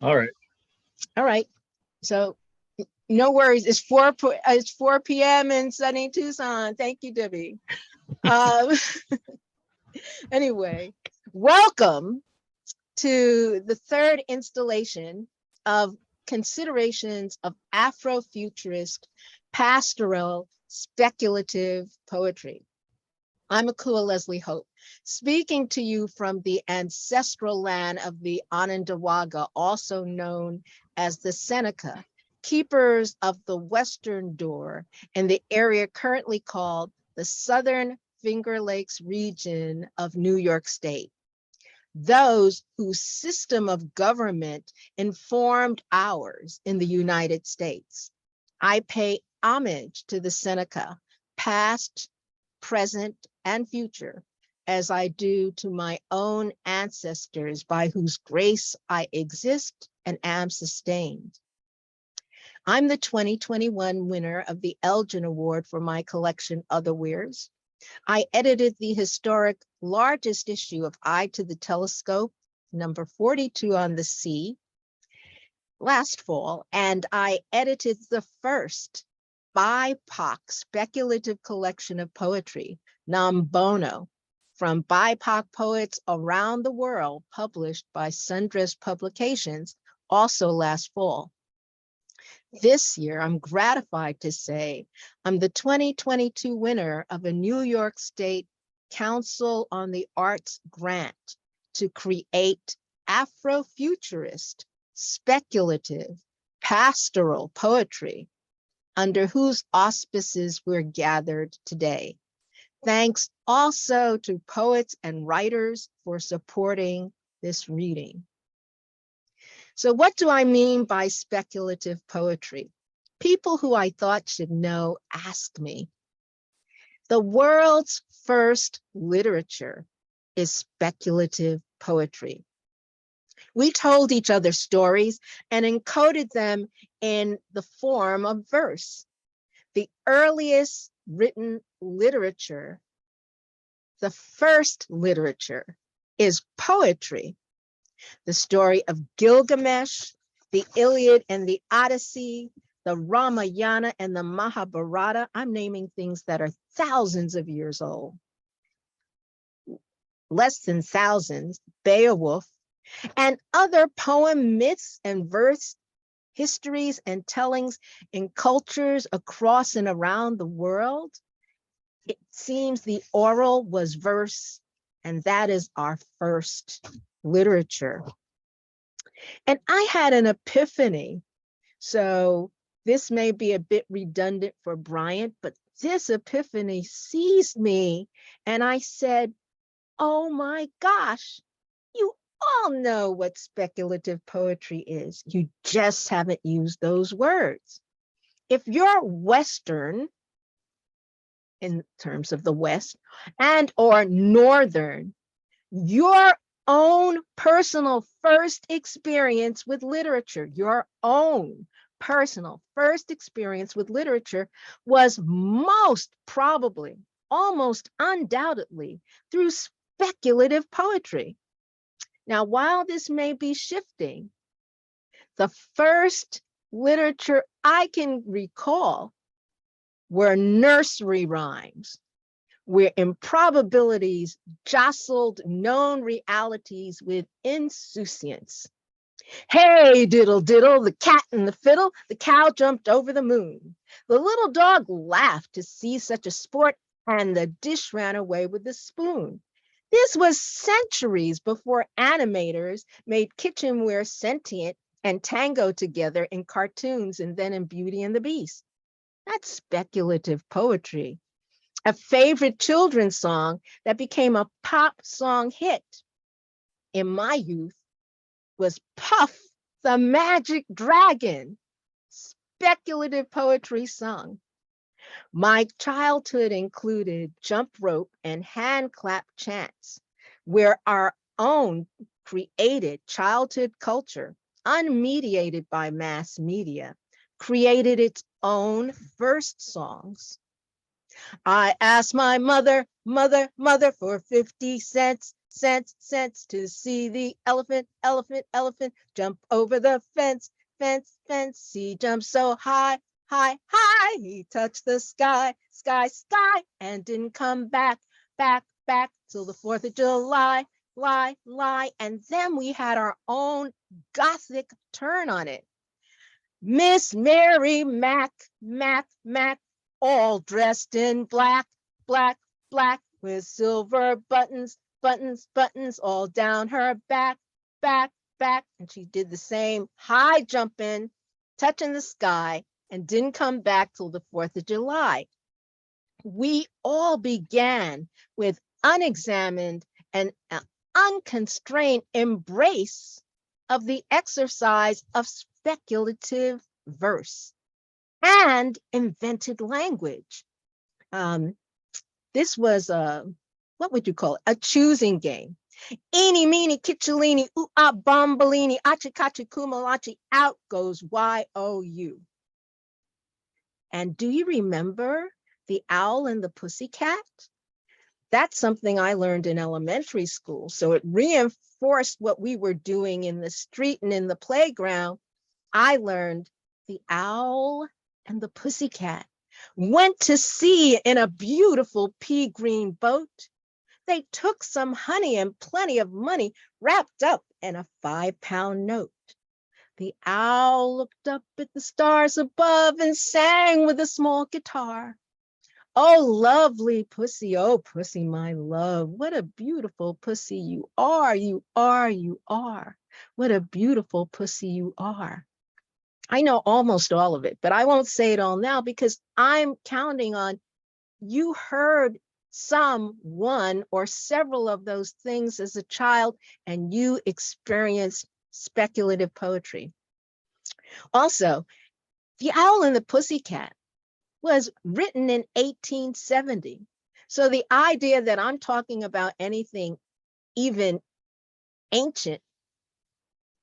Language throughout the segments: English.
All right. All right. So no worries. It's 4 p.m. in sunny Tucson. Thank you, Debbie. Um, anyway, welcome to the third installation of Considerations of Afrofuturist Pastoral Speculative Poetry. I'm Akua Lezli Hope, speaking to you from the ancestral land of the Onondaga, also known as the Seneca, keepers of the Western Door in the area currently called the Southern Finger Lakes region of New York State. Those whose system of government informed ours in the United States. I pay homage to the Seneca, past, present, and future, as I do to my own ancestors by whose grace I exist and am sustained. I'm the 2021 winner of the Elgin Award for my collection Otherwheres. I edited the historic largest issue of Eye to the Telescope, number 42 on the sea, last fall, and I edited the first BIPOC speculative collection of poetry, Nam Bono, from BIPOC poets around the world, published by Sundress Publications, also last fall. This year, I'm gratified to say I'm the 2022 winner of a New York State Council on the Arts grant to create Afrofuturist speculative pastoral poetry, under whose auspices we're gathered today. Thanks also to poets and writers for supporting this reading. So what do I mean by speculative poetry? People who I thought should know ask me. The world's first literature is speculative poetry. We told each other stories and encoded them in the form of verse. The earliest written literature, the first literature, is poetry. The story of Gilgamesh, the Iliad and the Odyssey, the Ramayana and the Mahabharata. I'm naming things that are thousands of years old. Less than thousands, Beowulf, and other poem myths and verse histories and tellings in cultures across and around the world. It seems the oral was verse, and that is our first literature. And I had an epiphany. So this may be a bit redundant for Bryant, but this epiphany seized me and I said, oh my gosh, you all know what speculative poetry is. You just haven't used those words. If you're Western, in terms of the West, and or Northern, your own personal first experience with literature, your own personal first experience with literature was most probably, almost undoubtedly, through speculative poetry. Now, while this may be shifting, the first literature I can recall were nursery rhymes, where improbabilities jostled known realities with insouciance. Hey, diddle diddle, the cat and the fiddle, the cow jumped over the moon. The little dog laughed to see such a sport, and the dish ran away with the spoon. This was centuries before animators made kitchenware sentient and tango together in cartoons and then in Beauty and the Beast. That's speculative poetry. A favorite children's song that became a pop song hit in my youth was Puff the Magic Dragon, speculative poetry sung. My childhood included jump rope and hand clap chants, where our own created childhood culture, unmediated by mass media, created its own verse songs. I asked my mother for 50 cents. sense to see the elephant, elephant, elephant jump over the fence, fence, fence. He jumped so high, high, high. He touched the sky, sky, sky, and didn't come back, back, back till the 4th of July, lie. And then we had our own Gothic turn on it. Miss Mary Mac, all dressed in black, black, black, with silver buttons, buttons, all down her back, back. And she did the same high jumping, touching the sky, and didn't come back till the 4th of July. We all began with unexamined and unconstrained embrace of the exercise of speculative verse and invented language. This was what would you call it? A choosing game. Eeny, meeny, kitchalini, ooh-ah, bombalini, achikachi, kumalachi, out goes Y-O-U. And do you remember the owl and the pussycat? That's something I learned in elementary school. So it reinforced what we were doing in the street and in the playground. I learned the owl and the pussycat went to sea in a beautiful pea green boat. They took some honey and plenty of money wrapped up in a 5-pound note. The owl looked up at the stars above and sang with a small guitar. Oh, lovely pussy, oh, pussy, my love, what a beautiful pussy you are, you are, you are. What a beautiful pussy you are. I know almost all of it, but I won't say it all now because I'm counting on you heard some, one, or several of those things as a child, and you experienced speculative poetry. Also, The Owl and the Pussycat was written in 1870. So the idea that I'm talking about anything even ancient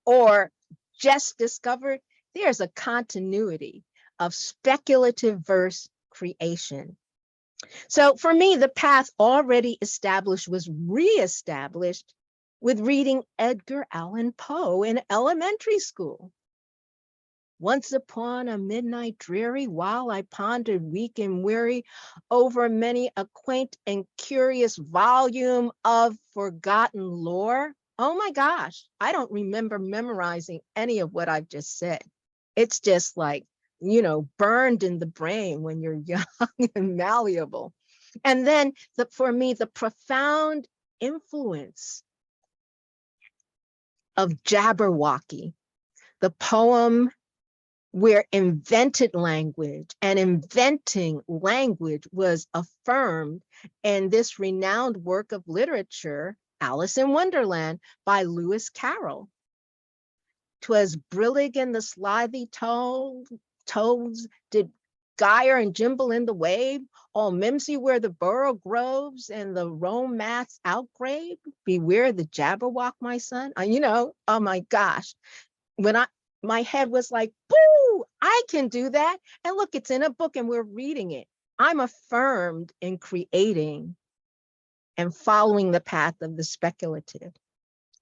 or just discovered, there's a continuity of speculative verse creation. So for me, the path already established was reestablished with reading Edgar Allan Poe in elementary school. Once upon a midnight dreary, while I pondered weak and weary over many a quaint and curious volume of forgotten lore. Oh my gosh, I don't remember memorizing any of what I've just said. It's just like, you know, burned in the brain when you're young and malleable. And then for me, the profound influence of Jabberwocky, the poem where invented language and inventing language was affirmed in this renowned work of literature, Alice in Wonderland by Lewis Carroll. 'Twas brillig and the slithy toads did gyre and gimble in the wave, all mimsy where the borough groves and the romance outgrave. Beware the Jabberwock, my son. You know, oh my gosh. When my head was like, boo, I can do that. And look, it's in a book and we're reading it. I'm affirmed in creating and following the path of the speculative.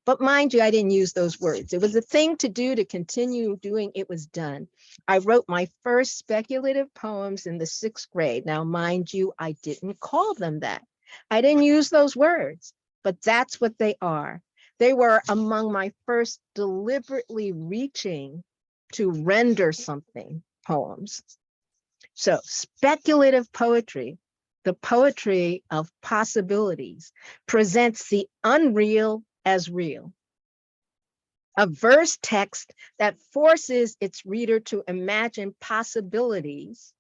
But mind you, I didn't use those words. It was a thing to do, to continue doing, it was done. I wrote my first speculative poems in the 6th grade. Now, mind you, I didn't call them that. I didn't use those words, but that's what they are. They were among my first deliberately reaching to render something poems. So speculative poetry, the poetry of possibilities, presents the unreal as real. A verse text that forces its reader to imagine possibilities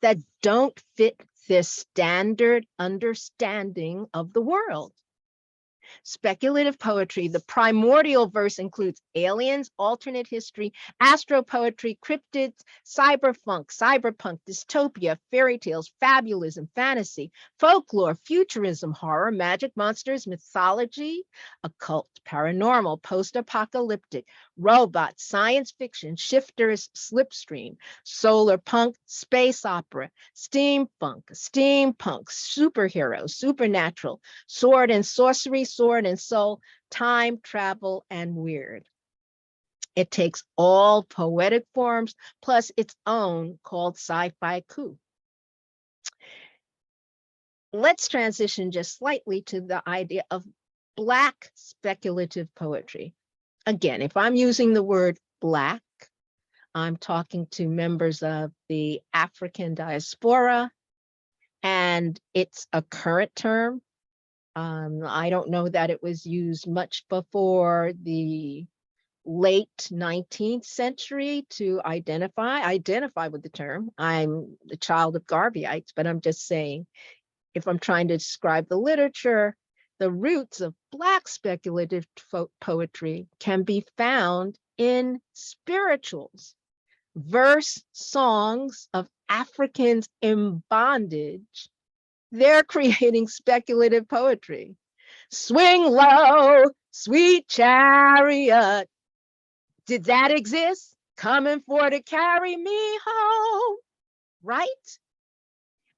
that don't fit their standard understanding of the world. Speculative poetry, the primordial verse includes aliens, alternate history, astropoetry, cryptids, cyberpunk, dystopia, fairy tales, fabulism, fantasy, folklore, futurism, horror, magic, monsters, mythology, occult, paranormal, post-apocalyptic, robot, science fiction, shifters, slipstream, solar punk, space opera, steampunk, superhero, supernatural, sword and sorcery, sword and soul, time, travel, and weird. It takes all poetic forms plus its own called sci-fi coup. Let's transition just slightly to the idea of Black speculative poetry. Again, if I'm using the word Black, I'm talking to members of the African diaspora, and it's a current term. I don't know that it was used much before the late 19th century to identify with the term. I'm the child of Garveyites, but I'm just saying, if I'm trying to describe the literature, the roots of Black speculative poetry can be found in spirituals, verse songs of Africans in bondage. They're creating speculative poetry. Swing low, sweet chariot. Did that exist? Coming for to carry me home, right?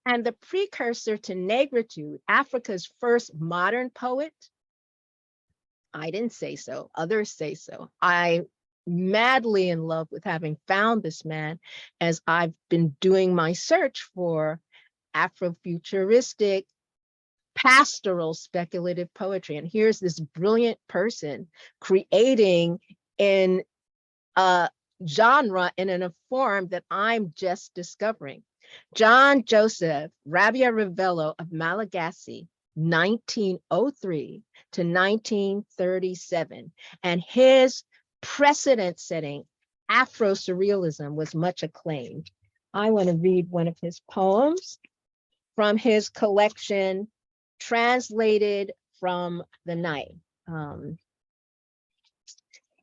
And the precursor to negritude, Africa's first modern poet, I didn't say so, others say so. I'm madly in love with having found this man as I've been doing my search for Afrofuturistic pastoral speculative poetry. And here's this brilliant person creating in a genre and in a form that I'm just discovering. John Joseph Rabia Ravello of Malagasy, 1903 to 1937, and his precedent-setting Afro-surrealism was much acclaimed. I want to read one of his poems from his collection, Translated from the Night.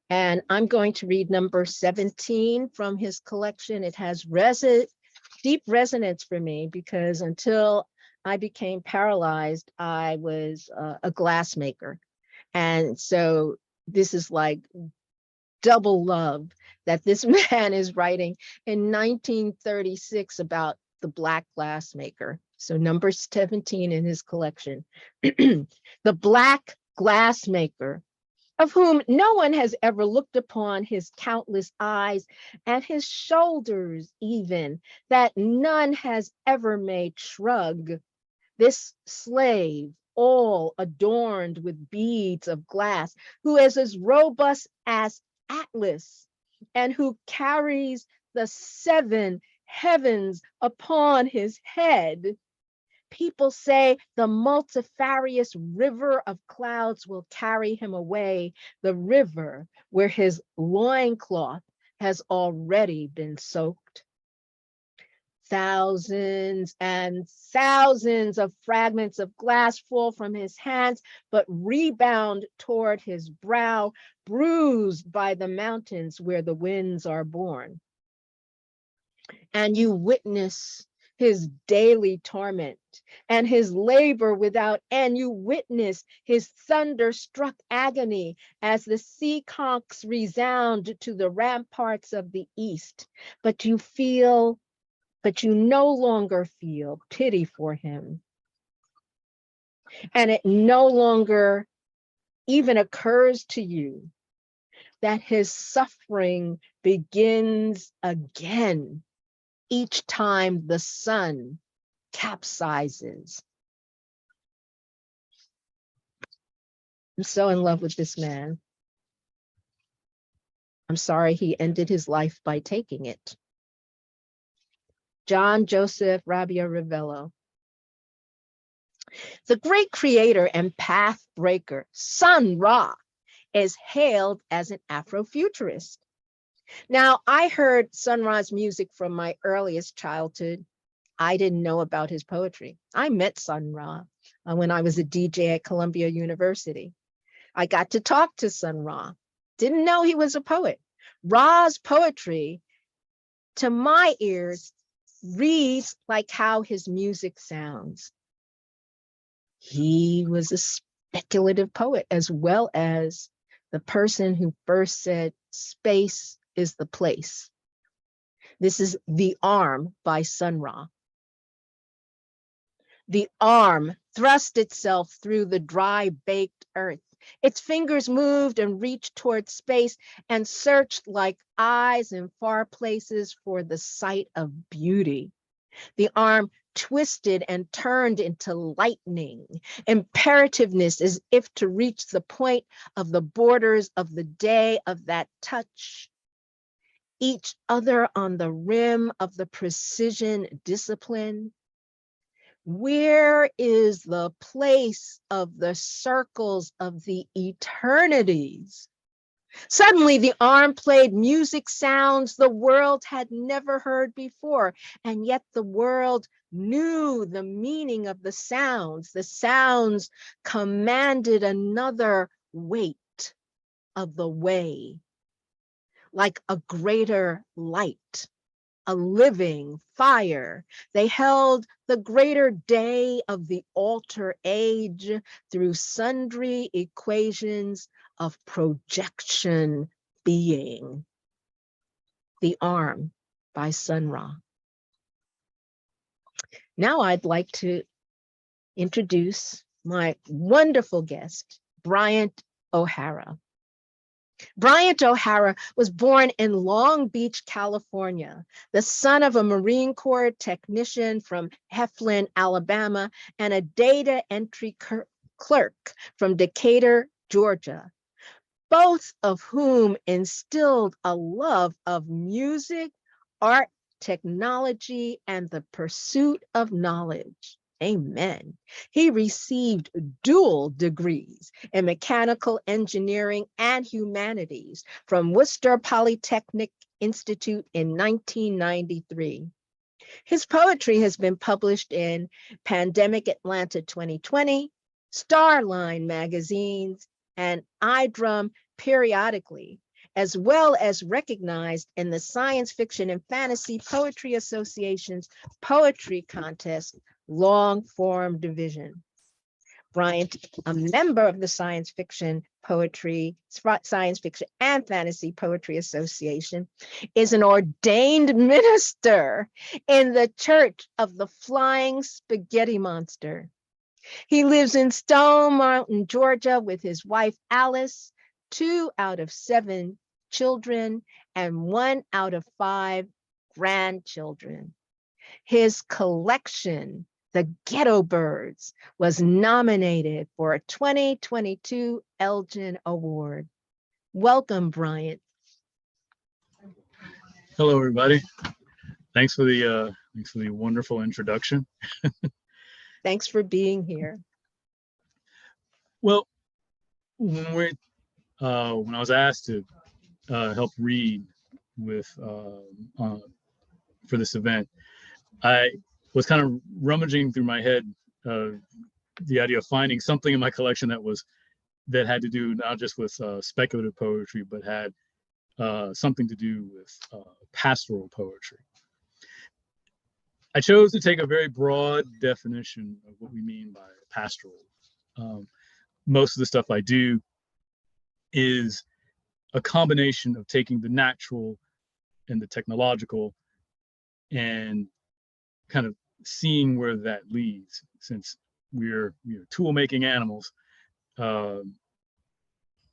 And I'm going to read number 17 from his collection. It has deep resonance for me because until I became paralyzed, I was a glassmaker. And so this is like double love that this man is writing in 1936 about the Black glassmaker. So number 17 in his collection. The Black glassmaker, of whom no one has ever looked upon his countless eyes and his shoulders even, that none has ever made shrug. This slave, all adorned with beads of glass, who is as robust as Atlas, and who carries the 7 heavens upon his head. People say the multifarious river of clouds will carry him away, the river where his loincloth has already been soaked. Thousands and thousands of fragments of glass fall from his hands, but rebound toward his brow, bruised by the mountains where the winds are born. And you witness his daily torment and his labor without end. You witness his thunderstruck agony as the sea conchs resound to the ramparts of the east. But you no longer feel pity for him. And it no longer even occurs to you that his suffering begins again each time the sun capsizes. I'm so in love with this man. I'm sorry he ended his life by taking it. John Joseph Rabia Ravello. The great creator and path breaker, Sun Ra, is hailed as an Afrofuturist. Now, I heard Sun Ra's music from my earliest childhood. I didn't know about his poetry. I met Sun Ra when I was a DJ at Columbia University. I got to talk to Sun Ra. Didn't know he was a poet. Ra's poetry, to my ears, reads like how his music sounds. He was a speculative poet as well as the person who first said space is the place. This is The Arm by Sun Ra. The Arm thrust itself through the dry, baked earth. Its fingers moved and reached toward space and searched like eyes in far places for the sight of beauty. The arm twisted and turned into lightning, imperativeness as if to reach the point of the borders of the day of that touch. Each other on the rim of the precision discipline. Where is the place of the circles of the eternities? Suddenly, the arm played music sounds the world had never heard before, and yet the world knew the meaning of the sounds. The sounds commanded another weight of the way, like a greater light, a living fire. They held the greater day of the alter age through sundry equations of projection being. The Arm by Sun Ra. Now I'd like to introduce my wonderful guest, Bryant O'Hara. Bryant O'Hara was born in Long Beach, California, the son of a Marine Corps technician from Heflin, Alabama, and a data entry clerk from Decatur, Georgia, both of whom instilled a love of music, art, technology, and the pursuit of knowledge. Amen. He received dual degrees in mechanical engineering and humanities from Worcester Polytechnic Institute in 1993. His poetry has been published in Pandemic Atlanta 2020, Starline magazines, and iDrum periodically, as well as recognized in the Science Fiction and Fantasy Poetry Association's Poetry Contest long form division. Bryant, a member of the Science Fiction and Fantasy Poetry Association, is an ordained minister in the Church of the Flying Spaghetti Monster. He lives in Stone Mountain, Georgia, with his wife, Alice, 2 out of 7 children, and 1 out of 5 grandchildren. His collection, The Ghetto Birds, was nominated for a 2022 Elgin Award. Welcome, Bryant. Hello, everybody. Thanks for the wonderful introduction. Thanks for being here. Well, when I was asked to help read with for this event, I was kind of rummaging through my head the idea of finding something in my collection that had to do not just with speculative poetry, but had something to do with pastoral poetry. I chose to take a very broad definition of what we mean by pastoral. Most of the stuff I do is a combination of taking the natural and the technological and kind of seeing where that leads. Since we're tool-making animals,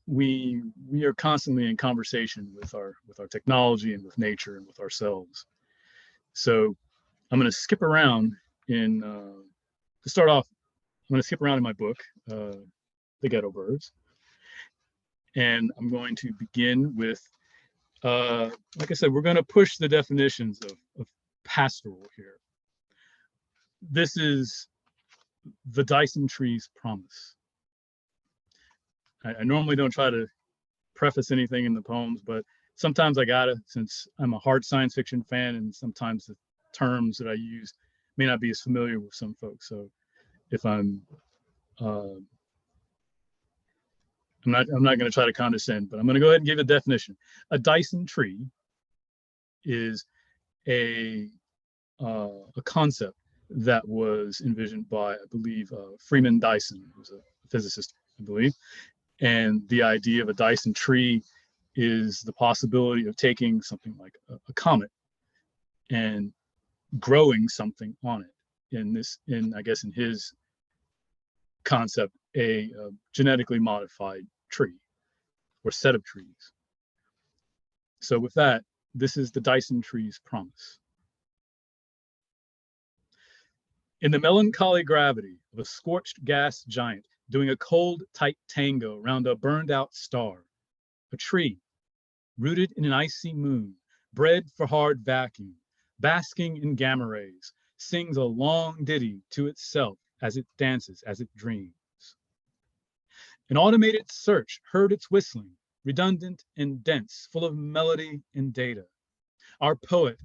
we are constantly in conversation with our technology and with nature and with ourselves. So I'm going to skip around to start off. I'm going to skip around in my book, The Ghetto Birds, and I'm going to begin with, like I said, we're going to push the definitions of pastoral here. This is the Dyson Tree's promise. I normally don't try to preface anything in the poems, but sometimes I gotta, since I'm a hard science fiction fan, and sometimes the terms that I use may not be as familiar with some folks. So if I'm not going to try to condescend, but I'm going to go ahead and give a definition. A Dyson tree is a concept that was envisioned by, I believe, Freeman Dyson, who's a physicist, I believe. And the idea of a Dyson tree is the possibility of taking something like a comet and growing something on it. I guess in his concept, a genetically modified tree or set of trees. So with that, this is the Dyson tree's promise. In the melancholy gravity of a scorched gas giant doing a cold, tight tango round a burned out star, a tree, rooted in an icy moon, bred for hard vacuum, basking in gamma rays, sings a long ditty to itself as it dances, as it dreams. An automated search heard its whistling, redundant and dense, full of melody and data. Our poet,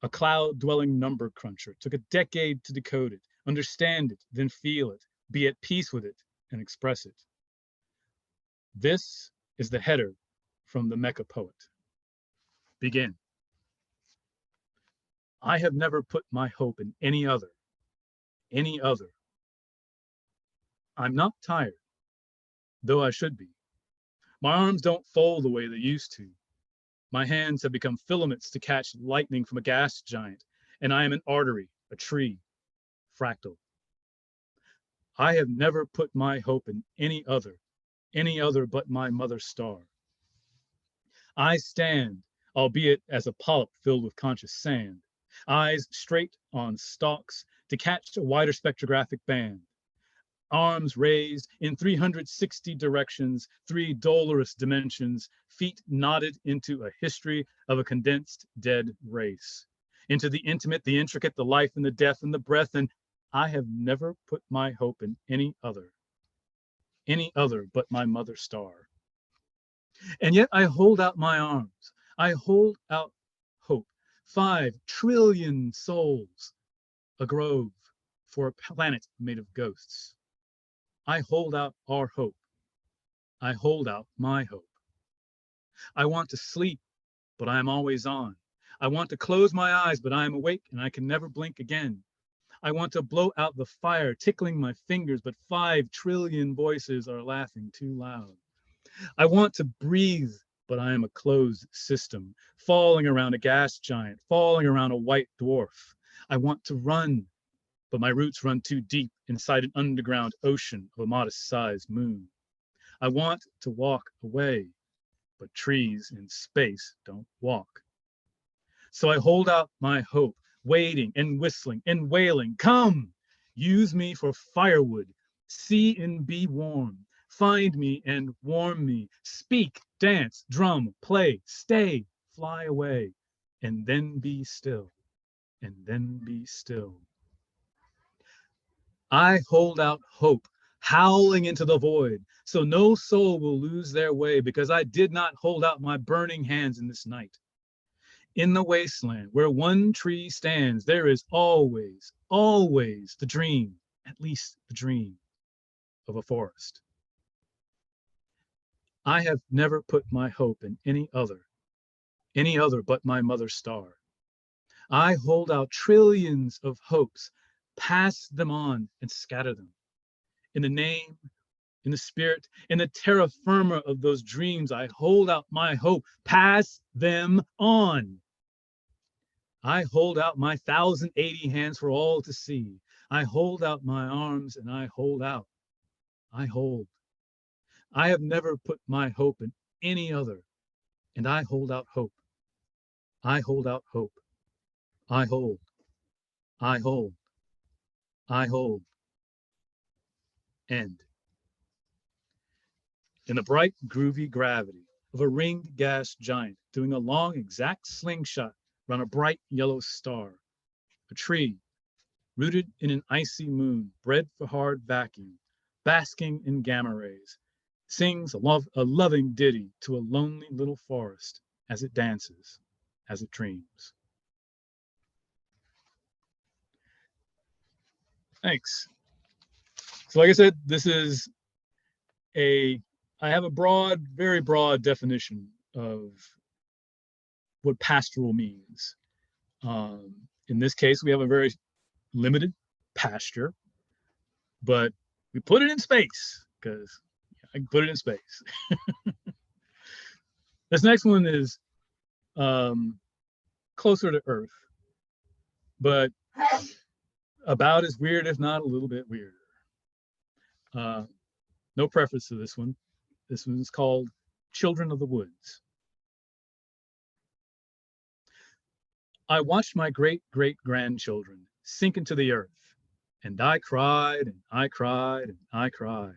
a cloud-dwelling number cruncher, took a decade to decode it, understand it, then feel it, be at peace with it, and express it. This is the header from the Mecha poet. Begin. I have never put my hope in any other. I'm not tired, though I should be. My arms don't fold the way they used to. My hands have become filaments to catch lightning from a gas giant, and I am an artery, a tree, fractal. I have never put my hope in any other but my mother star. I stand, albeit as a polyp filled with conscious sand, eyes straight on stalks to catch a wider spectrographic band. Arms raised in 360 directions, 3 dolorous dimensions, feet knotted into a history of a condensed dead race, into the intimate, the intricate, the life and the death and the breath, and I have never put my hope in any other but my mother star. And yet I hold out my arms. I hold out hope. 5 trillion souls, a grove for a planet made of ghosts. I hold out our hope. I hold out my hope. I want to sleep, but I am always on. I want to close my eyes, but I am awake and I can never blink again. I want to blow out the fire, tickling my fingers, but 5 trillion voices are laughing too loud. I want to breathe, but I am a closed system, falling around a gas giant, falling around a white dwarf. I want to run, but my roots run too deep inside an underground ocean of a modest-sized moon. I want to walk away, but trees in space don't walk. So I hold out my hope, waiting and whistling and wailing. Come, use me for firewood, see and be warm. Find me and warm me. Speak, dance, drum, play, stay, fly away, and then be still, and then be still. I hold out hope, howling into the void, so no soul will lose their way, because I did not hold out my burning hands in this night. In the wasteland where one tree stands, there is always, always the dream, at least the dream, of a forest. I have never put my hope in any other but my mother star. I hold out trillions of hopes, pass them on and scatter them. In the name, in the spirit, in the terra firma of those dreams, I hold out my hope, pass them on. I hold out my 1,080 hands for all to see. I hold out my arms and I hold out. I hold. I have never put my hope in any other, and I hold out hope. I hold out hope. I hold. I hold. I hold. End. In the bright, groovy gravity of a ringed gas giant doing a long, exact slingshot around a bright yellow star, a tree rooted in an icy moon, bred for hard vacuum, basking in gamma rays, sings a loving ditty to a lonely little forest as it dances, as it dreams. Thanks. So like I said, I have a broad, very broad definition of what pastoral means. In this case, we have a very limited pasture, but we put it in space because I can put it in space. This next one is closer to Earth, but about as weird, if not a little bit weirder. No preface to this one. This one's called Children of the Woods. I watched my great-great-grandchildren sink into the earth, and I cried, and I cried, and I cried.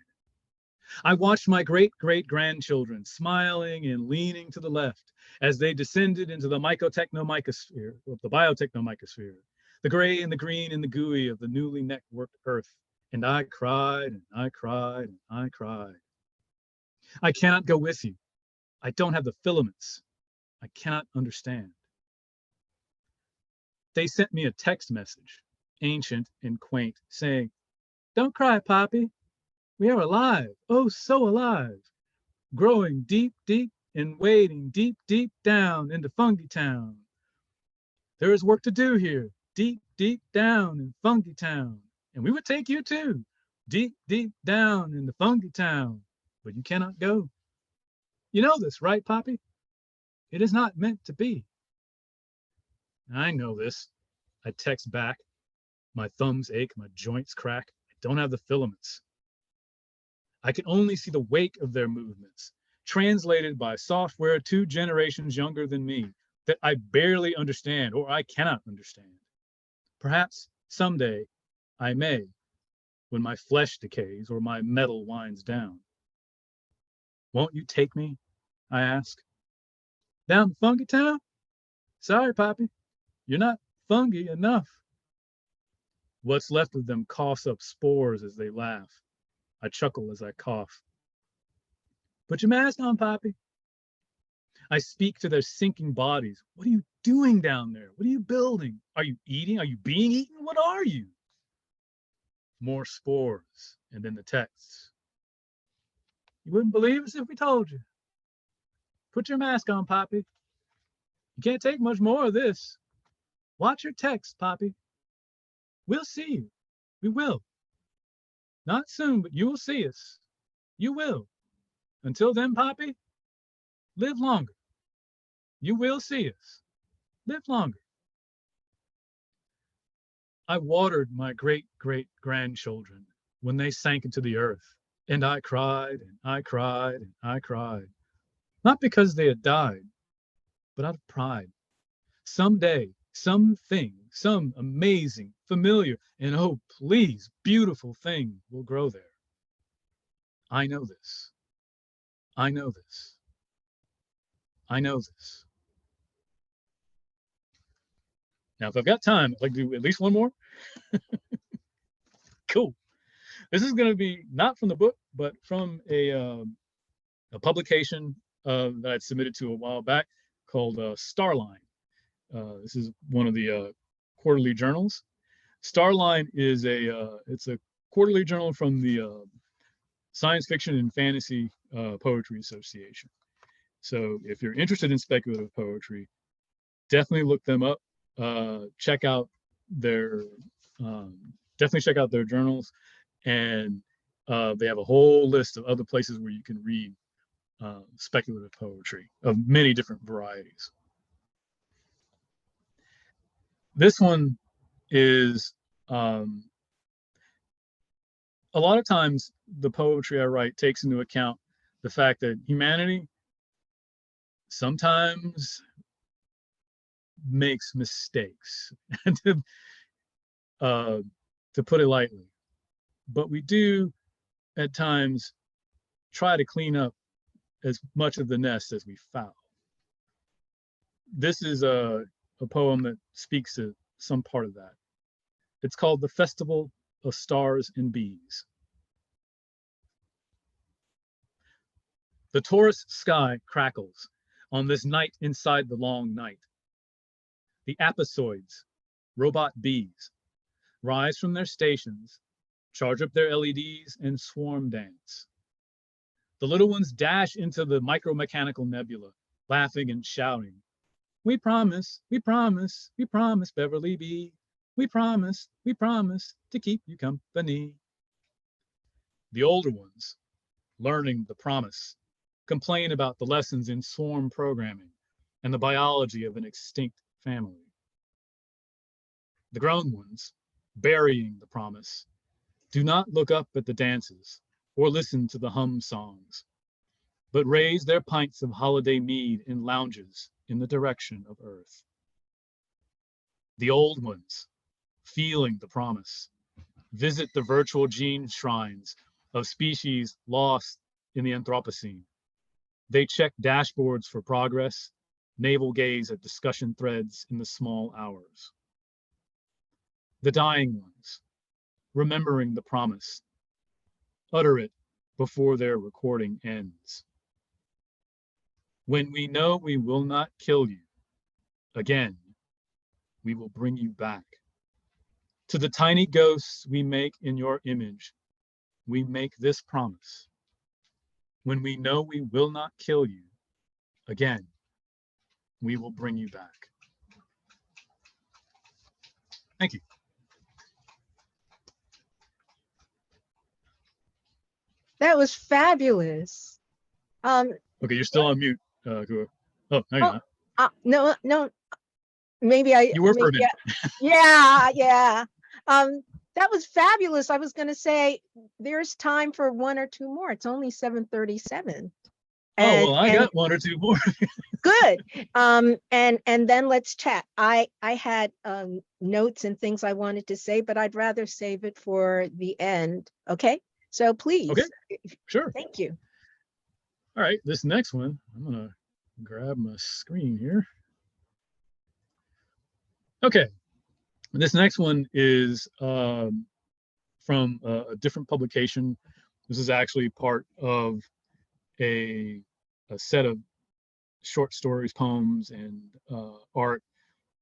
I watched my great-great-grandchildren smiling and leaning to the left as they descended into the mycotechnomycosphere, or the biotechnomycosphere, the gray and the green and the gooey of the newly networked earth. And I cried, and I cried, and I cried. I cannot go with you. I don't have the filaments. I cannot understand. They sent me a text message, ancient and quaint, saying, "Don't cry, Poppy. We are alive, oh, so alive, growing deep, deep, and wading deep, deep down into Fungi Town. There is work to do here, deep, deep down in Fungi Town. And we would take you too, deep, deep down into Fungi Town, but you cannot go. You know this, right, Poppy? It is not meant to be." I know this. I text back. My thumbs ache, my joints crack. I don't have the filaments. I can only see the wake of their movements, translated by software 2 generations younger than me, that I barely understand or I cannot understand. Perhaps someday I may, when my flesh decays or my metal winds down. Won't you take me? I ask. Down to Fungi Town? Sorry, Poppy, you're not fungi enough. What's left of them coughs up spores as they laugh. I chuckle as I cough. Put your mask on, Poppy. I speak to their sinking bodies. What are you doing down there? What are you building? Are you eating? Are you being eaten? What are you? More spores, and then the texts. You wouldn't believe us if we told you. Put your mask on, Poppy. You can't take much more of this. Watch your text, Poppy. We'll see you. We will. Not soon, but you will see us. You will. Until then, Poppy, live longer. You will see us. Live longer. I watered my great-great-grandchildren when they sank into the earth, and I cried, and I cried, and I cried. Not because they had died, but out of pride. Someday, something, some amazing, familiar, and oh, please, beautiful thing will grow there. I know this. I know this. I know this. Now, if I've got time, I'd like to do at least one more. Cool. This is going to be not from the book, but from a publication that I'd submitted to a while back called Starline. This is one of the quarterly journals. Starline is it's a quarterly journal from the Science Fiction and Fantasy Poetry Association. So if you're interested in speculative poetry, definitely look them up. Check out their definitely check out their journals, and they have a whole list of other places where you can read speculative poetry of many different varieties. This one is a lot of times the poetry I write takes into account the fact that humanity sometimes makes mistakes, to put it lightly. But we do at times try to clean up as much of the nest as we foul. This is a poem that speaks to some part of that. It's called The Festival of Stars and Bees. The Taurus sky crackles on this night inside the long night. The apisoids, robot bees, rise from their stations, charge up their LEDs, and swarm dance. The little ones dash into the micromechanical nebula, laughing and shouting. We promise, we promise, we promise, Beverly Bee. We promise to keep you company. The older ones, learning the promise, complain about the lessons in swarm programming and the biology of an extinct family. The grown ones, burying the promise, do not look up at the dances or listen to the hum songs, but raise their pints of holiday mead in lounges in the direction of earth. The old ones, feeling the promise, visit the virtual gene shrines of species lost in the Anthropocene. They check dashboards for progress, navel gaze at discussion threads in the small hours. The dying ones, remembering the promise, utter it before their recording ends. When we know we will not kill you, again, we will bring you back. To the tiny ghosts we make in your image, we make this promise. When we know we will not kill you, again, we will bring you back. Thank you. That was fabulous. Okay, you're still on mute, Akua. Oh, no, you're not. No, maybe I. You were for a minute. Yeah. That was fabulous. I was going to say there's time for one or two more. It's only 7:37. Oh, well, I got one or two more. Good. And then let's chat. I had notes and things I wanted to say, but I'd rather save it for the end. Okay. So please. Okay, sure. Thank you. All right, this next one, I'm gonna grab my screen here. Okay, this next one is from a different publication. This is actually part of a set of short stories, poems, and art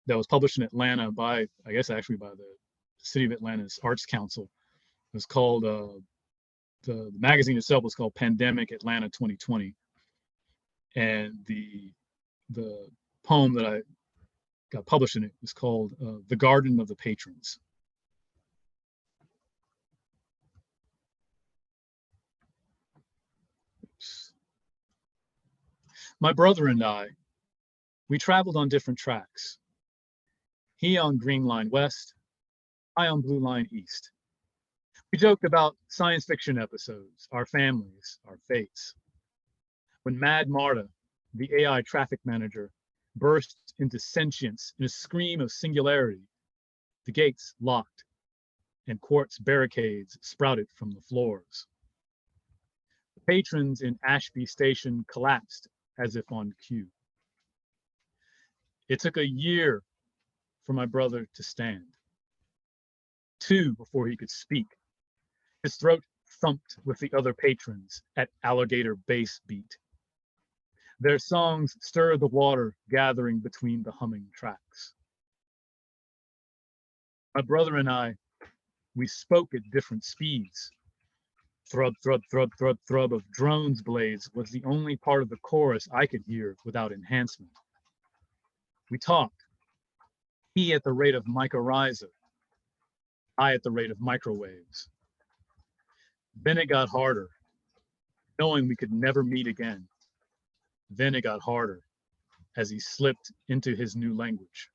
that was published in Atlanta by, I guess, actually by the City of Atlanta's Arts Council. It was called, the magazine itself was called Pandemic Atlanta 2020. And the poem that I got published in it was called The Garden of the Patrons. Oops. My brother and I, we traveled on different tracks. He on Green Line West, I on Blue Line East. We joked about science fiction episodes, our families, our fates. When Mad Marta, the AI traffic manager, burst into sentience in a scream of singularity, the gates locked and quartz barricades sprouted from the floors. The patrons in Ashby Station collapsed as if on cue. It took a year for my brother to stand. 2 before he could speak. His throat thumped with the other patrons at alligator bass beat. Their songs stirred the water gathering between the humming tracks. My brother and I, we spoke at different speeds. Thrub, thrub, thrub, thrub, thrub of drones' blades was the only part of the chorus I could hear without enhancement. We talked, he at the rate of mycorrhiza, I at the rate of microwaves. Then it got harder, knowing we could never meet again. Then it got harder as he slipped into his new language.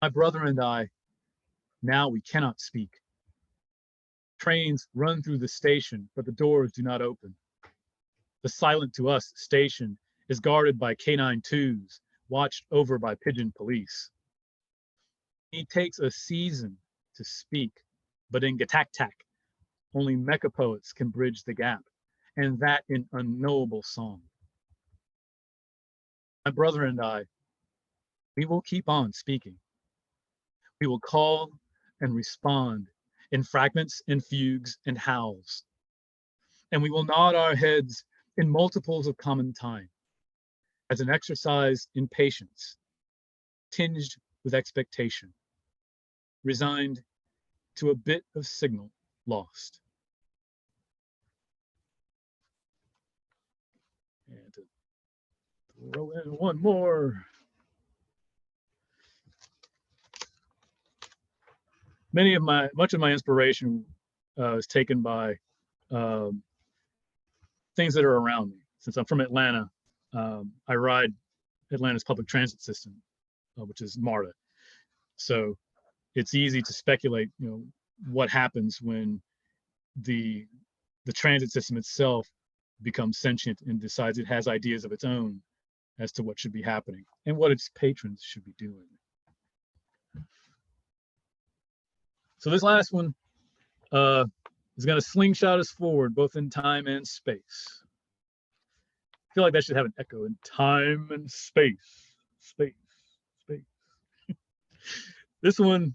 My brother and I, now we cannot speak. Trains run through the station, but the doors do not open. The silent to us station is guarded by K9 twos, watched over by pigeon police. He takes a season to speak, but in Gatak-Tak, only mecha poets can bridge the gap, and that in unknowable song. My brother and I, we will keep on speaking. We will call and respond in fragments and fugues and howls. And we will nod our heads in multiples of common time as an exercise in patience, tinged with expectation, resigned to a bit of signal lost. And to throw in one more. Much of my inspiration is taken by things that are around me. Since I'm from Atlanta, I ride Atlanta's public transit system, which is MARTA. So it's easy to speculate, what happens when the transit system itself becomes sentient and decides it has ideas of its own as to what should be happening and what its patrons should be doing. So this last one is going to slingshot us forward both in time and space. I feel like that should have an echo in time and space. Space. This one is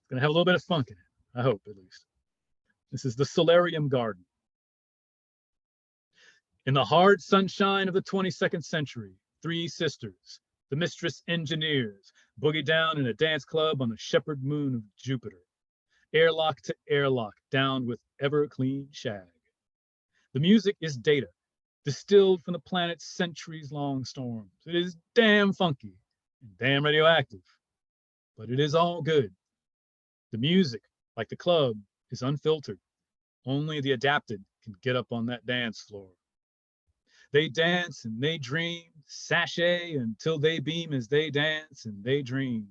going to have a little bit of funk in it, I hope at least. This is the Solarium Garden. In the hard sunshine of the 22nd century, three sisters, the mistress engineers, boogie down in a dance club on the shepherd moon of Jupiter, airlock to airlock, down with ever-clean shag. The music is data, distilled from the planet's centuries-long storms. It is damn funky and damn radioactive, but it is all good. The music, like the club, is unfiltered. Only the adapted can get up on that dance floor. They dance and they dream, sashay until they beam as they dance and they dream.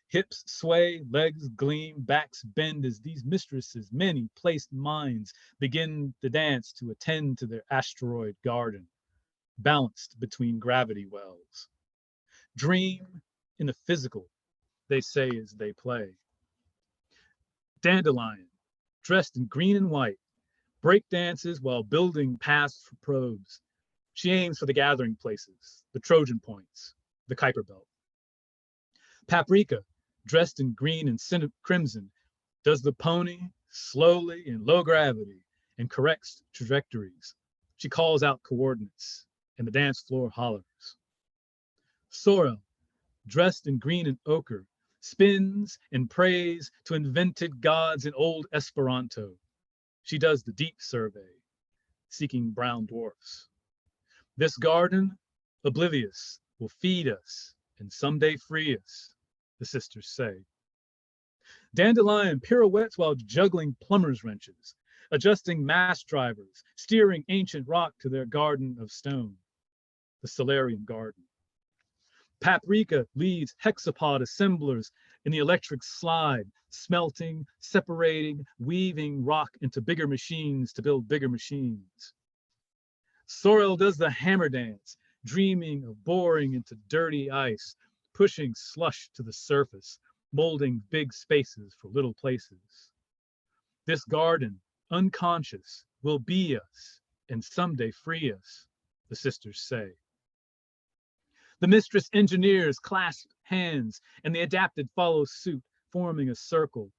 Hips sway, legs gleam, backs bend as these mistresses' many placed minds begin to dance to attend to their asteroid garden, balanced between gravity wells. Dream in the physical, they say as they play. Dandelion, dressed in green and white, break dances while building paths for probes. She aims for the gathering places, the Trojan points, the Kuiper Belt. Paprika, dressed in green and crimson, does the pony slowly in low gravity and corrects trajectories. She calls out coordinates, and the dance floor hollers. Sorrel, dressed in green and ochre, spins and prays to invented gods in old Esperanto. She does the deep survey, seeking brown dwarfs. This garden, oblivious, will feed us and someday free us, the sisters say. Dandelion pirouettes while juggling plumber's wrenches, adjusting mast drivers, steering ancient rock to their garden of stone, the Solarium Garden. Paprika leads hexapod assemblers in the electric slide, smelting, separating, weaving rock into bigger machines to build bigger machines. Sorrel does the hammer dance, dreaming of boring into dirty ice, pushing slush to the surface, molding big spaces for little places. This garden, unconscious, will be us and someday free us, the sisters say. The mistress engineers clasp hands and the adapted follow suit, forming a circle.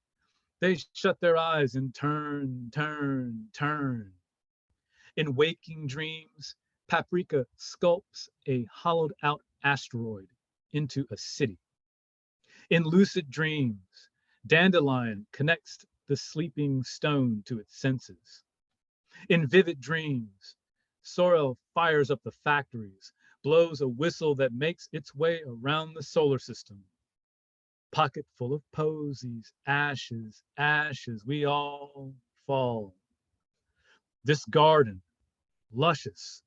They shut their eyes and turn, turn, turn. In waking dreams, Paprika sculpts a hollowed out asteroid into a city. In lucid dreams, Dandelion connects the sleeping stone to its senses. In vivid dreams, Sorrel fires up the factories, blows a whistle that makes its way around the solar system. Pocket full of posies, ashes, ashes, we all fall. This garden, luscious,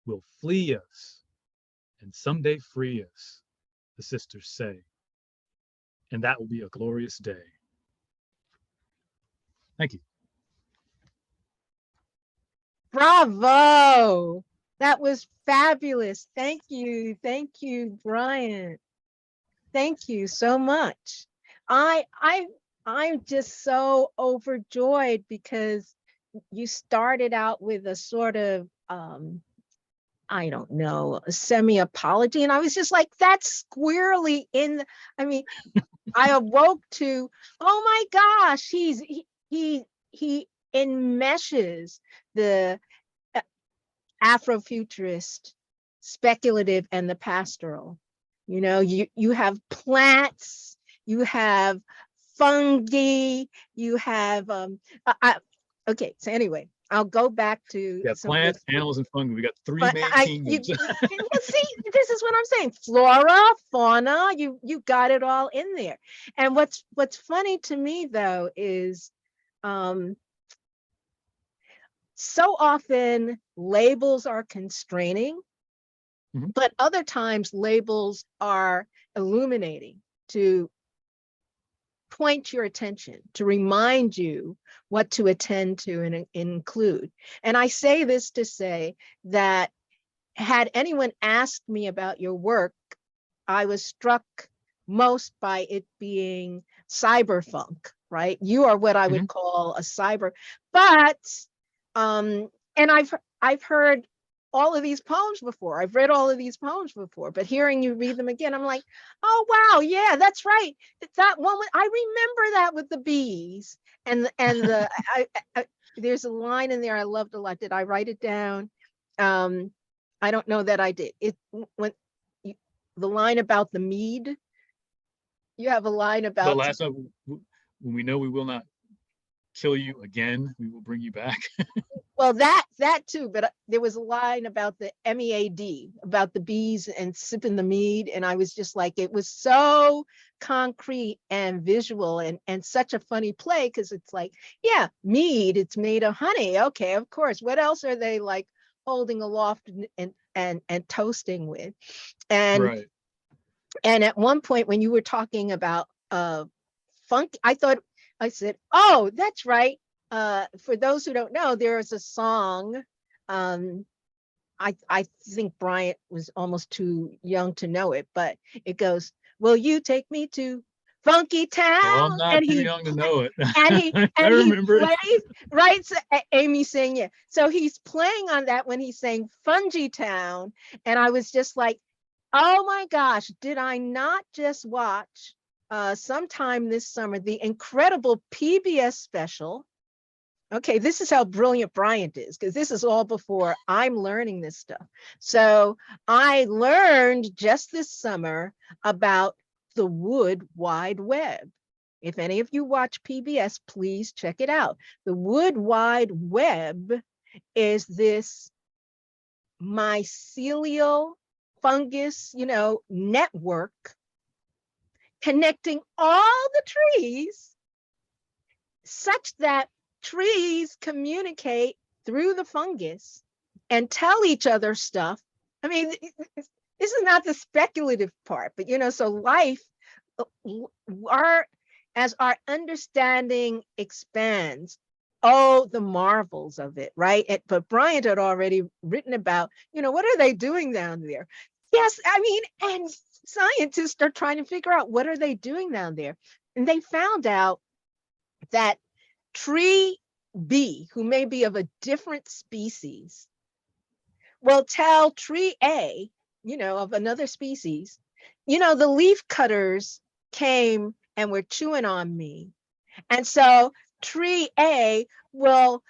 will flee us and someday free us, the sisters say. And that will be a glorious day. Thank you. Bravo! That was fabulous. Thank you, Bryant. Thank you so much. I'm just so overjoyed because you started out with a sort of I don't know, a semi-apology, and I was just like, that's squarely in. I mean, I awoke to, oh my gosh, he enmeshes the Afrofuturist speculative and the pastoral. You know, you have plants, you have fungi, you have okay. So anyway, I'll go back to Plants, animals, and fungi. We got three main kingdoms. See, this is what I'm saying. Flora, fauna, you got it all in there. And what's funny to me though is so often labels are constraining, but other times labels are illuminating to point your attention, to remind you what to attend to and include. And I say this to say that had anyone asked me about your work, I was struck most by it being cyberfunk, right? You are what I would call a cyber, but and I've heard all of these poems before. I've read all of these poems before, but hearing you read them again, I'm like, oh wow, yeah, that's right. That one, I remember that with the bees and there's a line in there I loved a lot. Did I write it down? I don't know that I did. When the line about the mead, you have a line The about last one, when we know we will not kill you again, we will bring you back. well, that too, but there was a line about the MEAD, about the bees and sipping the mead, and I was just like, it was so concrete and visual and such a funny play, because it's like, yeah, mead, it's made of honey. Okay, of course. What else are they like holding aloft and toasting with? And Right. and at one point when you were talking about funk, I said, oh, that's right. For those who don't know, there is a song. I think Bryant was almost too young to know it, but it goes, "Will you take me to Funky Well, I'm Town?" not And too he young to know it. and I he remember it. plays, right? So, Amy saying, yeah. So he's playing on that when he's saying Fungy Town, and I was just like, oh my gosh, did I not just watch sometime this summer the incredible PBS special? Okay, this is how brilliant Bryant is, because this is all before I'm learning this stuff. So I learned just this summer about the Wood Wide Web. If any of you watch PBS, please check it out. The Wood Wide Web is this mycelial fungus, network connecting all the trees such that trees communicate through the fungus and tell each other stuff. I mean, this is not the speculative part, but so life, as our understanding expands, oh, the marvels of it, right? But Bryant had already written about, what are they doing down there? Yes, I mean, and scientists are trying to figure out what are they doing down there. And they found out that tree B, who may be of a different species, will tell tree A, of another species, the leaf cutters came and were chewing on me. And so tree A will,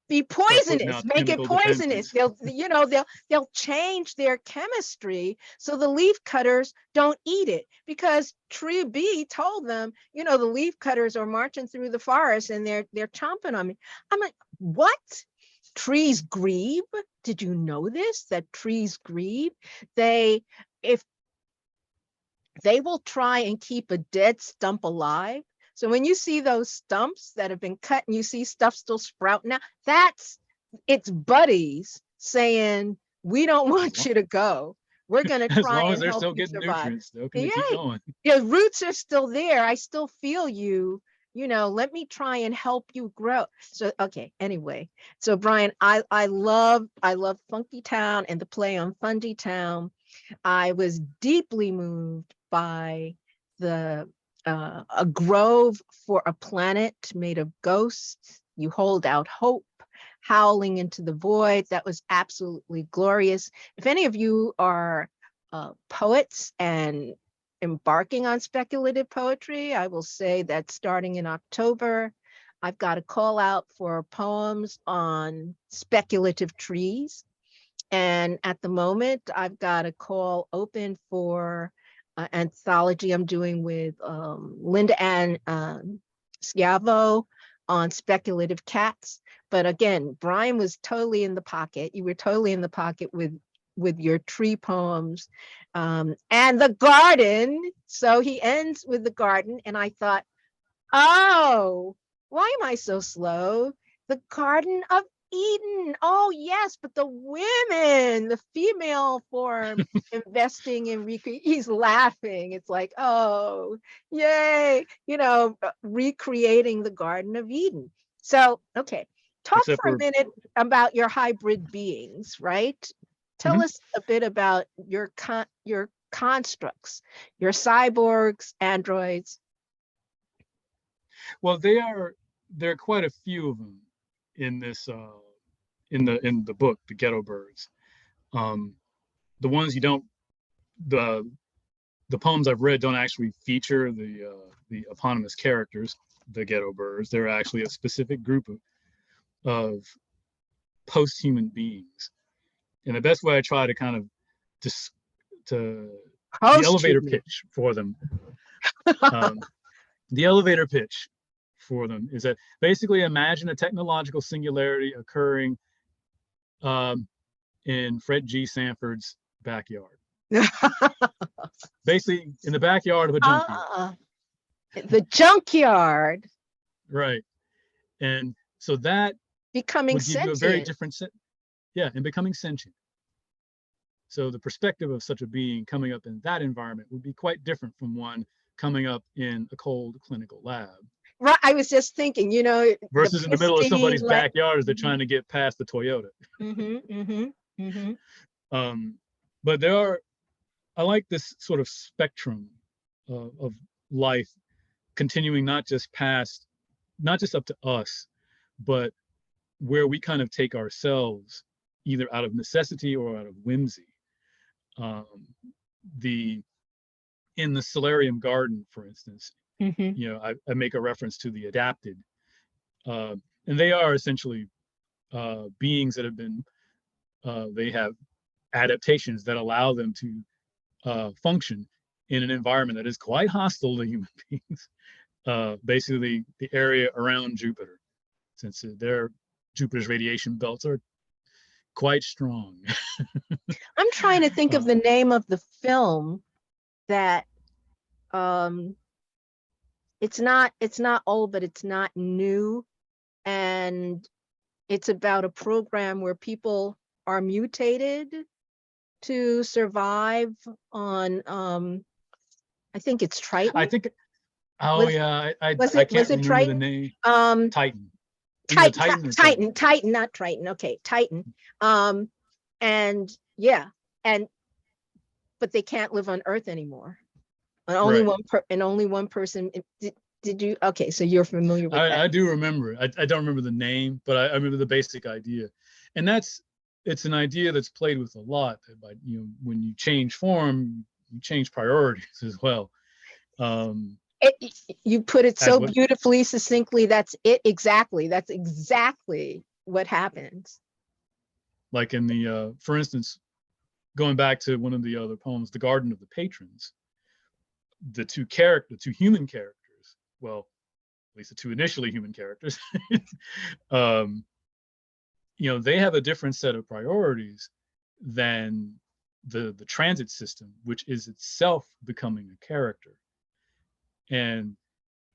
be poisonous, make it poisonous. They'll change their chemistry so the leaf cutters don't eat it, because tree B told them, the leaf cutters are marching through the forest and they're chomping on me. I'm like, what? Trees grieve? Did you know this? That trees grieve? If they will try and keep a dead stump alive. So when you see those stumps that have been cut and you see stuff still sprouting now, it's buddies saying, we don't want you to go. We're going to As try long as and they're help still you getting survive. nutrients, they're going to keep going. Your roots are still there. I still feel you. Let me try and help you grow. So, okay, anyway. So Brian, I love Funky Town and the play on Fungy Town. I was deeply moved by a grove for a planet made of ghosts. You hold out hope, howling into the void. That was absolutely glorious. If any of you are poets and embarking on speculative poetry, I will say that starting in October, I've got a call out for poems on speculative trees. And at the moment, I've got a call open for anthology I'm doing with Linda Ann Schiavo on speculative cats. But again, Brian was totally in the pocket. You were totally in the pocket with your tree poems and the garden. So he ends with the garden. And I thought, oh, why am I so slow? The Garden of Eden. Oh yes, but the women, the female form investing in he's laughing. It's like, oh, yay, recreating the Garden of Eden. So, okay, talk Except for a for minute about your hybrid beings, right? Tell Mhm. us a bit about your constructs, your cyborgs, androids. Well, there are quite a few of them in this in the book, the Ghetto Birds. Um, the ones you don't the the poems I've read don't actually feature the eponymous characters, the Ghetto Birds. They're actually a specific group of post-human beings. And the best way I try to kind of just to the elevator Post-human. pitch for them, um, the elevator pitch for them is that basically imagine a technological singularity occurring in Fred G. Sanford's backyard. Basically, in the backyard of a junkyard. The junkyard. Right. And so that Becoming would give you a very sentient. different and becoming sentient. So the perspective of such a being coming up in that environment would be quite different from one coming up in a cold clinical lab. Right. I was just thinking, Versus in the middle of somebody's backyard as they're mm-hmm. trying to get past the Toyota. Mm-hmm. But I like this sort of spectrum of life continuing not just up to us, but where we kind of take ourselves either out of necessity or out of whimsy. In the Solarium Garden, for instance, I make a reference to the adapted, and they are essentially beings that have been they have adaptations that allow them to function in an environment that is quite hostile to human beings. Basically, the area around Jupiter, since Jupiter's radiation belts are quite strong. I'm trying to think of the name of the film that it's not old, but it's not new, and it's about a program where people are mutated to survive on I think it's Triton. I think I can't remember Triton? the name. Titan. Titan, not Triton. Okay, Titan. And yeah, but they can't live on Earth anymore. And only one person. Did you? Okay, so you're familiar with that. I do remember. I don't remember the name, but I remember the basic idea, and it's an idea that's played with a lot. But when you change form, you change priorities as well. You put it so beautifully, succinctly. That's it exactly. That's exactly what happens. Like in for instance, going back to one of the other poems, "The Garden of the Patrons," the two human characters, well, at least the two initially human characters, they have a different set of priorities than the transit system, which is itself becoming a character. And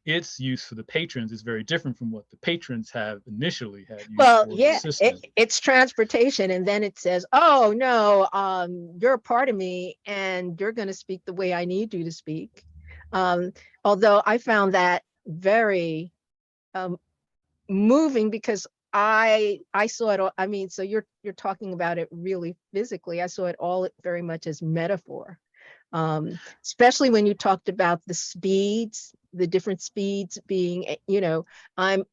its use for the patrons is very different from what the patrons have initially had use for the system. It's transportation, and then it says, oh no, you're a part of me and you're going to speak the way I need you to speak. Although I found that very moving, because I saw it all. I mean, so you're talking about it really physically. I saw it all very much as metaphor. Especially when you talked about the different speeds being, I'm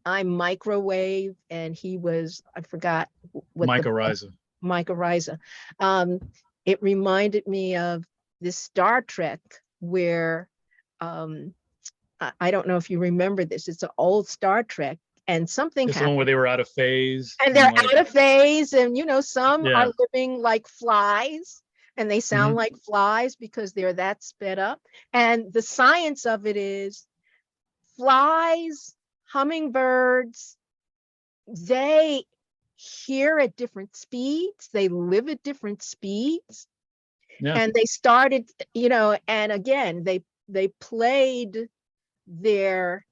microwave, and he was, I forgot what mycorrhiza. It reminded me of this Star Trek where, I don't know if you remember this. It's an old Star Trek, and something happened. The one where they were out of phase. And they're out of phase, and some are living like flies. And they sound like flies because they're that sped up. And the science of it is flies, hummingbirds, they hear at different speeds. They live at different speeds. Yeah. And they started, and again, they played their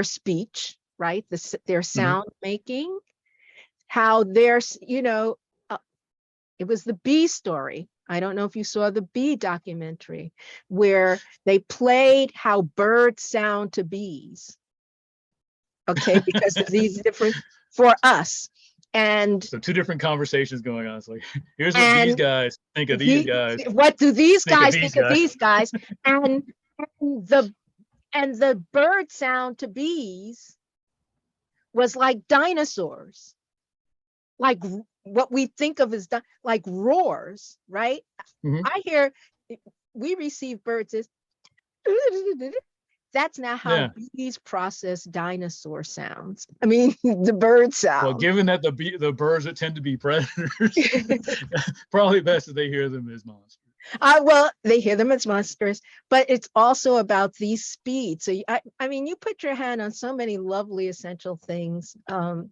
speech right? Their sound making, how there's, it was the bee story. I don't know if you saw the bee documentary where they played how birds sound to bees. Okay, because of these different for us. And so two different conversations going on. It's like, here's what these and guys think of these guys. what do these think of guys these think of guys. these guys? And the bird sound to bees was like dinosaurs, like what we think of as like roars, right? I hear we receive birds as that's not how bees process dinosaur sounds. I mean, the bird sound. Well, given that the birds that tend to be predators, probably best that they hear them as monsters. Well, they hear them as monsters, but it's also about these speeds. So I mean, you put your hand on so many lovely essential things. I'm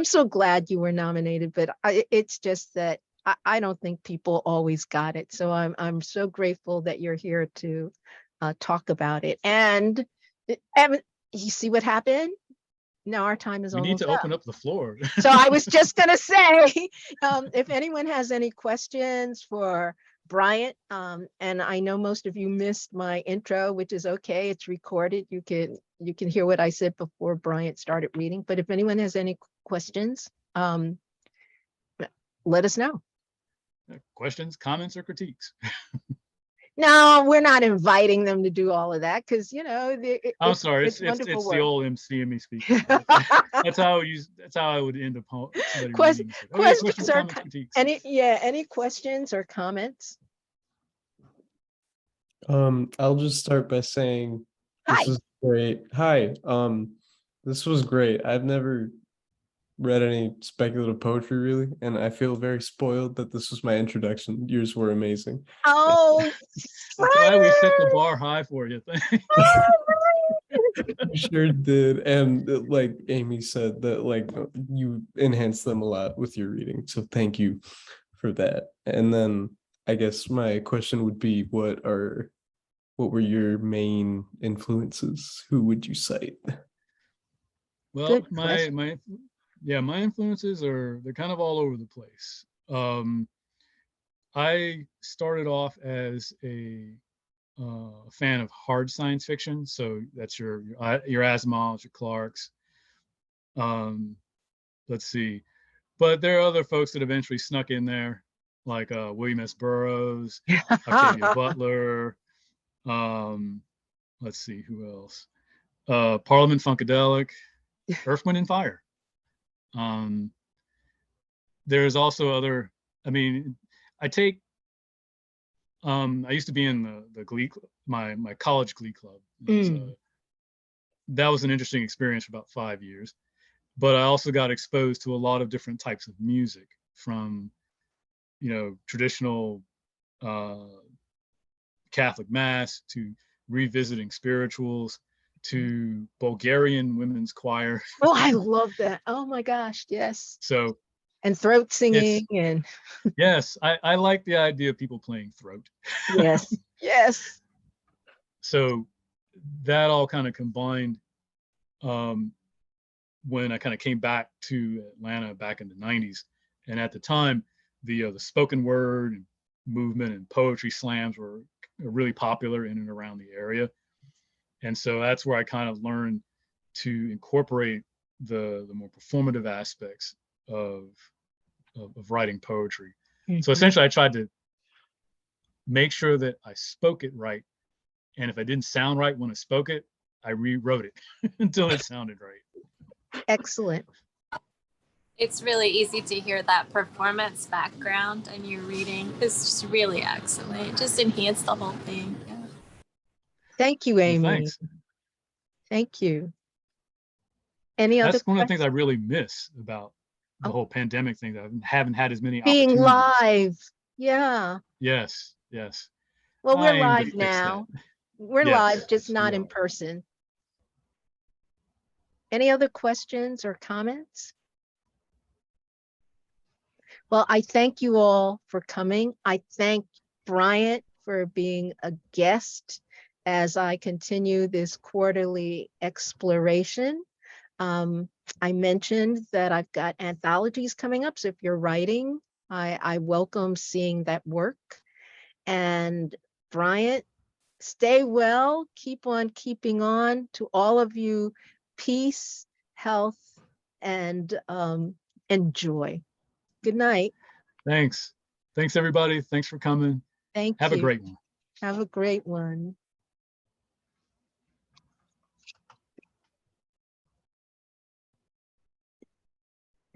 so glad you were nominated, but it's just that I don't think people always got it. So I'm so grateful that you're here to talk about it. And you see what happened? Now our time is almost up. We need to open up the floor. So I was just going to say, if anyone has any questions for Bryant, and I know most of you missed my intro, which is okay. It's recorded. You can hear what I said before Bryant started reading. But if anyone has any questions, let us know. Questions, comments, or critiques? No, we're not inviting them to do all of that because I'm sorry, it's the old MC in me speaking. That's how I would end up. Questions or comments, any questions or comments? I'll just start by saying this is great. Hi, this was great. I've never read any speculative poetry really, and I feel very spoiled that this was my introduction. Yours were amazing. Oh, that's why we set the bar high for you. You sure did. And like Amy said, that like you enhanced them a lot with your reading, so thank you for that. And then I guess my question would be, what were your main influences? Who would you cite? Well, my influences they're kind of all over the place. I started off as a fan of hard science fiction, so that's your Asimovs, your Clarks. Let's see, but there are other folks that eventually snuck in there, like William S. Burroughs, Octavia Butler. Let's see, who else? Parliament Funkadelic, Earth, Wind, and Fire. There's also other. I mean, I used to be in the Glee, my college Glee club. That was an interesting experience for about 5 years. But I also got exposed to a lot of different types of music, from traditional Catholic mass to revisiting spirituals to Bulgarian women's choir. Oh, I love that. Oh my gosh, yes. So and throat singing and yes, I like the idea of people playing throat. Yes. So that all kind of combined when I kind of came back to Atlanta back in the 90s. And at the time, the spoken word movement and poetry slams were really popular in and around the area. And so that's where I kind of learned to incorporate the more performative aspects of writing poetry. So essentially I tried to make sure that I spoke it right. And if I didn't sound right when I spoke it, I rewrote it until it sounded right. Excellent. It's really easy to hear that performance background in your reading. It's just really excellent. It just enhanced the whole thing. Yeah. Thank you, Amy. Well, thanks. Thank you. Any other? That's one of the things I really miss about the whole pandemic thing. That I haven't had as many being opportunities. Live. Yeah. Yes. Well, we're live now. We're live, just not in person. Any other questions or comments? Well, I thank you all for coming. I thank Bryant for being a guest as I continue this quarterly exploration I mentioned that I've got anthologies coming up. So if you're writing, I welcome seeing that work. And Bryant, stay well, keep on keeping on. To all of you, peace, health, and joy. Good night. Thanks. Thanks, everybody. Thanks for coming. Thank Have a you. great one. Have a great one.